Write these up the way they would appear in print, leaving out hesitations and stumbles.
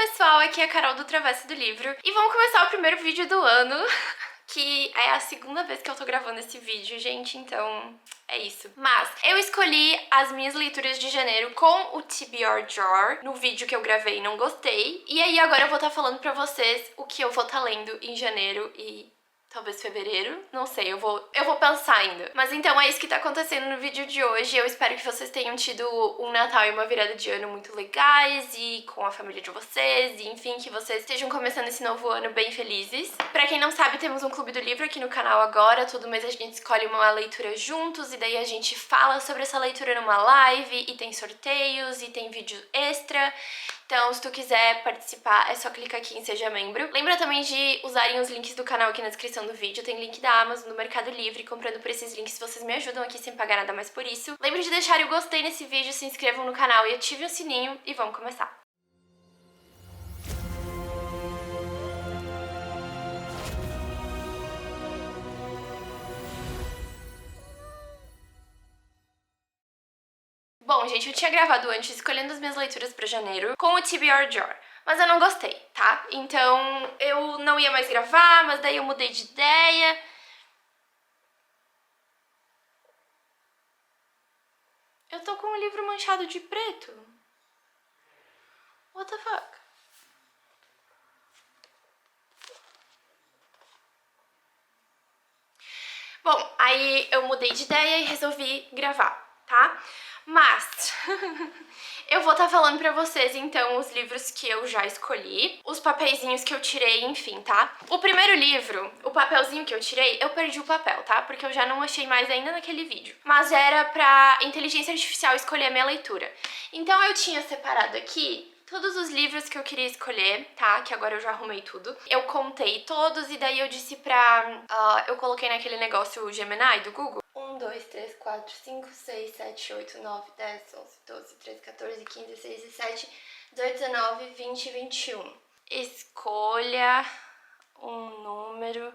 pessoal, aqui é a Carol do Travessa do Livro e vamos começar o primeiro vídeo do ano, que é a segunda vez que eu tô gravando esse vídeo, gente, então é isso. Mas eu escolhi as minhas leituras de janeiro com o TBR Jar no vídeo que eu gravei e não gostei, e aí agora eu vou estar falando pra vocês o que eu vou estar lendo em janeiro e talvez fevereiro, não sei, eu vou pensar ainda. Mas então é isso que tá acontecendo no vídeo de hoje. Eu espero que vocês tenham tido um Natal e uma virada de ano muito legais e com a família de vocês, e enfim, que vocês estejam começando esse novo ano bem felizes. Pra quem não sabe, temos um clube do livro aqui no canal agora. Todo mês a gente escolhe uma leitura juntos e daí a gente fala sobre essa leitura numa live e tem sorteios e tem vídeo extra. Então, se tu quiser participar, é só clicar aqui em Seja Membro. Lembra também de usarem os links do canal aqui na descrição do vídeo. Tem link da Amazon, do Mercado Livre. Comprando por esses links, vocês me ajudam aqui sem pagar nada mais por isso. Lembre de deixar o gostei nesse vídeo, se inscrevam no canal e ativem o sininho. E vamos começar! Bom, gente, eu tinha gravado antes escolhendo as minhas leituras pra janeiro com o TBR Jar, mas eu não gostei, tá? Então eu não ia mais gravar, mas daí eu mudei de ideia. Eu tô com um livro manchado de preto. What the fuck? Bom, aí eu mudei de ideia e resolvi gravar, tá? Mas eu vou estar falando pra vocês, então, os livros que eu já escolhi, os papeizinhos que eu tirei, enfim, tá? O primeiro livro, o papelzinho que eu tirei, eu perdi o papel, tá? Porque eu já não achei mais ainda naquele vídeo. Mas era pra inteligência artificial escolher a minha leitura. Então eu tinha separado aqui todos os livros que eu queria escolher, tá? Que agora eu já arrumei tudo. Eu contei todos e daí eu disse pra... eu coloquei naquele negócio Gemini do Google. 1, 2, 3, 4, 5, 6, 7, 8, 9, 10, 11, 12, 13, 14, 15, 16, 17, 18, 19, 20 e 21. Escolha um número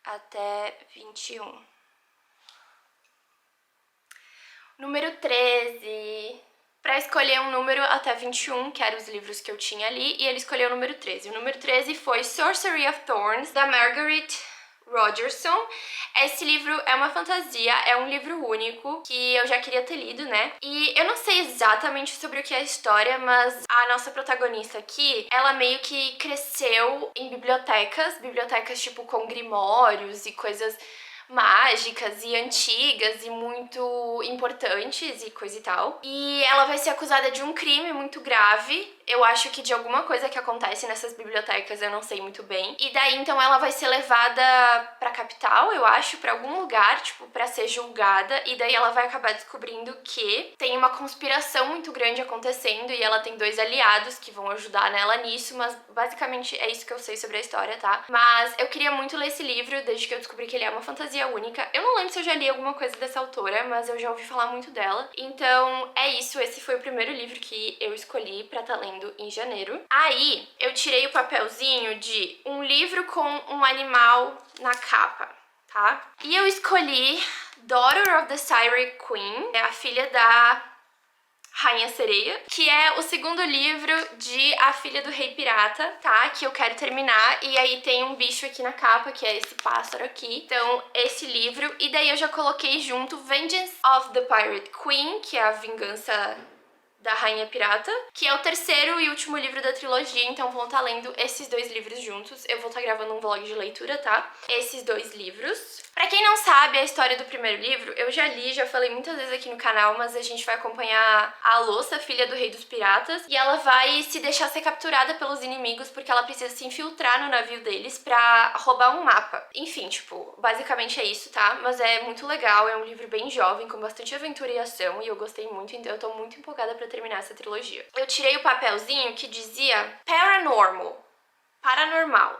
até 21. Número 13. Pra escolher um número até 21, que eram os livros que eu tinha ali, e ele escolheu o número 13. O número 13 foi Sorcery of Thorns, da Margaret Rogerson. Esse livro é uma fantasia, é um livro único, que eu já queria ter lido, né? E eu não sei exatamente sobre o que é a história, mas a nossa protagonista aqui, ela meio que cresceu em bibliotecas tipo com grimórios e coisas mágicas e antigas e muito importantes e coisa e tal. E ela vai ser acusada de um crime muito grave. Eu acho que de alguma coisa que acontece nessas bibliotecas, eu não sei muito bem. E daí, então, ela vai ser levada pra capital, eu acho, pra algum lugar, tipo, pra ser julgada. E daí ela vai acabar descobrindo que tem uma conspiração muito grande acontecendo e ela tem dois aliados que vão ajudar nela nisso, mas basicamente é isso que eu sei sobre a história, tá? Mas eu queria muito ler esse livro desde que eu descobri que ele é uma fantasia única. Eu não lembro se eu já li alguma coisa dessa autora, mas eu já ouvi falar muito dela. Então, é isso. Esse foi o primeiro livro que eu escolhi pra estar lendo em janeiro. Aí, eu tirei o papelzinho de um livro com um animal na capa, tá? E eu escolhi Daughter of the Siren Queen, é a filha da Rainha Sereia, que é o segundo livro de A Filha do Rei Pirata, tá? Que eu quero terminar. E aí tem um bicho aqui na capa, que é esse pássaro aqui. Então, esse livro. E daí eu já coloquei junto Vengeance of the Pirate Queen, que é a vingança da Rainha Pirata, que é o terceiro e último livro da trilogia, então vou estar lendo esses dois livros juntos. Eu vou estar gravando um vlog de leitura, tá? Esses dois livros. Pra quem não sabe a história do primeiro livro, eu já li, já falei muitas vezes aqui no canal, mas a gente vai acompanhar a Alossa, filha do Rei dos Piratas, e ela vai se deixar ser capturada pelos inimigos porque ela precisa se infiltrar no navio deles pra roubar um mapa. Enfim, tipo, basicamente é isso, tá? Mas é muito legal, é um livro bem jovem, com bastante aventura e ação, e eu gostei muito, então eu tô muito empolgada pra terminar essa trilogia. Eu tirei o papelzinho que dizia paranormal,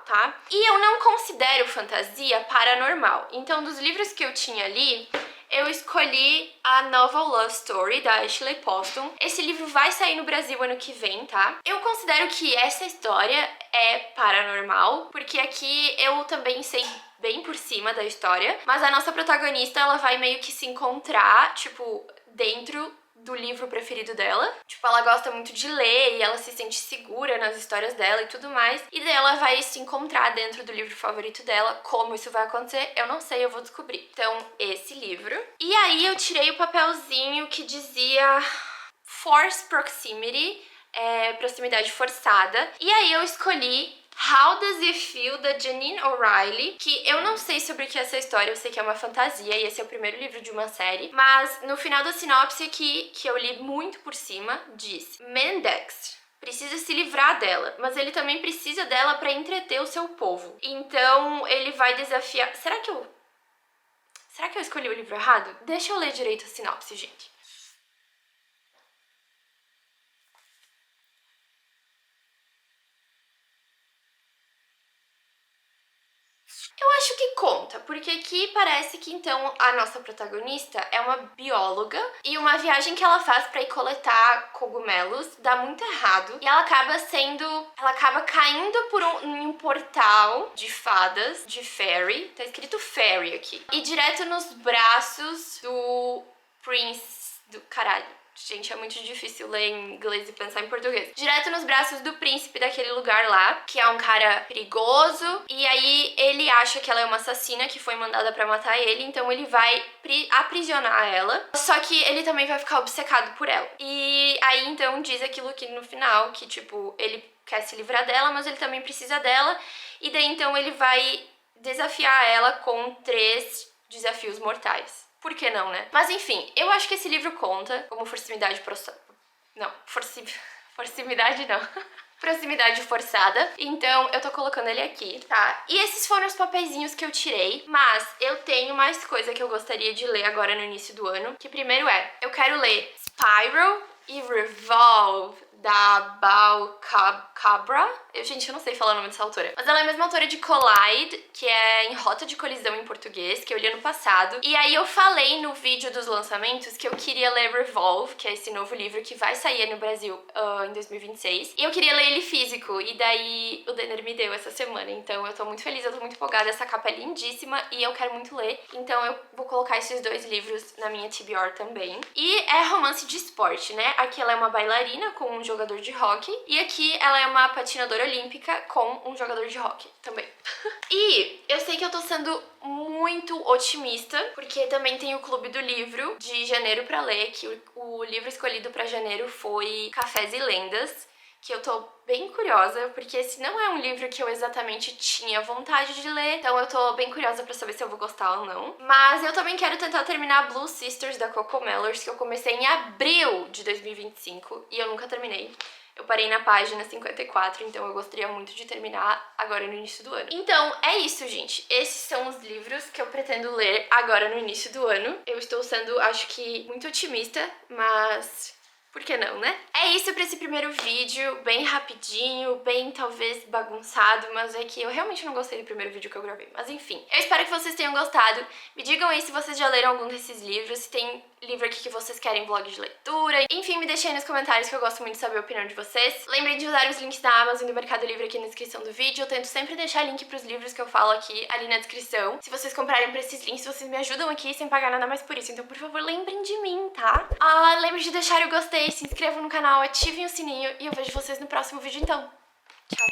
tá? E eu não considero fantasia paranormal. Então, dos livros que eu tinha ali, eu escolhi a Novel Love Story, da Ashley Poston. Esse livro vai sair no Brasil ano que vem, tá? Eu considero que essa história é paranormal, porque aqui eu também sei bem por cima da história, mas a nossa protagonista, ela vai meio que se encontrar, tipo, dentro do livro preferido dela. Tipo, ela gosta muito de ler e ela se sente segura nas histórias dela e tudo mais. E daí ela vai se encontrar dentro do livro favorito dela. Como isso vai acontecer, eu não sei, eu vou descobrir. Então, esse livro. E aí eu tirei o papelzinho que dizia Forced Proximity, proximidade forçada. E aí eu escolhi How Does It Feel, da Janine O'Reilly, que eu não sei sobre o que é essa história, eu sei que é uma fantasia e esse é o primeiro livro de uma série, mas no final da sinopse aqui, que eu li muito por cima, diz: Mendex precisa se livrar dela, mas ele também precisa dela para entreter o seu povo. Então ele vai desafiar... Será que eu escolhi o livro errado? Deixa eu ler direito a sinopse, gente. Eu acho que conta, porque aqui parece que então a nossa protagonista é uma bióloga e uma viagem que ela faz pra ir coletar cogumelos dá muito errado e ela acaba caindo em um portal de fadas, de fairy, tá escrito fairy aqui, e direto nos braços do caralho. Gente, é muito difícil ler em inglês e pensar em português. Direto nos braços do príncipe daquele lugar lá, que é um cara perigoso. E aí ele acha que ela é uma assassina que foi mandada pra matar ele, então ele vai aprisionar ela. Só que ele também vai ficar obcecado por ela. E aí então diz aquilo que no final, que tipo, ele quer se livrar dela, mas ele também precisa dela. E daí então ele vai desafiar ela com 3 desafios mortais. Por que não, né? Mas enfim, eu acho que esse livro conta como proximidade forçada. Então, eu tô colocando ele aqui, tá? E esses foram os papeizinhos que eu tirei. Mas eu tenho mais coisa que eu gostaria de ler agora no início do ano. Que primeiro eu quero ler Spiral e Revolve, da Bal Cabra. Gente, eu não sei falar o nome dessa autora. Mas ela é a mesma autora de Collide, que é Em Rota de Colisão em português, que eu li ano passado. E aí eu falei no vídeo dos lançamentos que eu queria ler Revolve, que é esse novo livro que vai sair no Brasil em 2026. E eu queria ler ele físico, e daí o Denner me deu essa semana. Então eu tô muito feliz, eu tô muito empolgada. Essa capa é lindíssima e eu quero muito ler. Então eu vou colocar esses 2 livros na minha TBR também. E é romance de esporte, né? Aqui ela é uma bailarina com um jogador de hóquei. E aqui ela é uma patinadora olímpica com um jogador de hóquei também. E eu sei que eu tô sendo muito otimista, porque também tem o Clube do Livro de janeiro pra ler, que o livro escolhido pra janeiro foi Cafés e Lendas, que eu tô bem curiosa, porque esse não é um livro que eu exatamente tinha vontade de ler, então eu tô bem curiosa pra saber se eu vou gostar ou não. Mas eu também quero tentar terminar Blue Sisters, da Coco Mellors, que eu comecei em abril de 2025 e eu nunca terminei. Eu parei na página 54, então eu gostaria muito de terminar agora no início do ano. Então, é isso, gente. Esses são os livros que eu pretendo ler agora no início do ano. Eu estou sendo, acho que, muito otimista, mas... por que não, né? É isso pra esse primeiro vídeo, bem rapidinho, bem talvez bagunçado, mas é que eu realmente não gostei do primeiro vídeo que eu gravei. Mas enfim, eu espero que vocês tenham gostado. Me digam aí se vocês já leram algum desses livros, se tem livro aqui que vocês querem vlog de leitura. Enfim, me deixem aí nos comentários que eu gosto muito de saber a opinião de vocês. Lembrem de usar os links da Amazon e do Mercado Livre aqui na descrição do vídeo. Eu tento sempre deixar link pros livros que eu falo aqui ali na descrição. Se vocês comprarem por esses links, vocês me ajudam aqui sem pagar nada mais por isso. Então, por favor, lembrem de mim, tá? Lembrem de deixar o gostei, se inscrevam no canal, ativem o sininho e eu vejo vocês no próximo vídeo então. Tchau!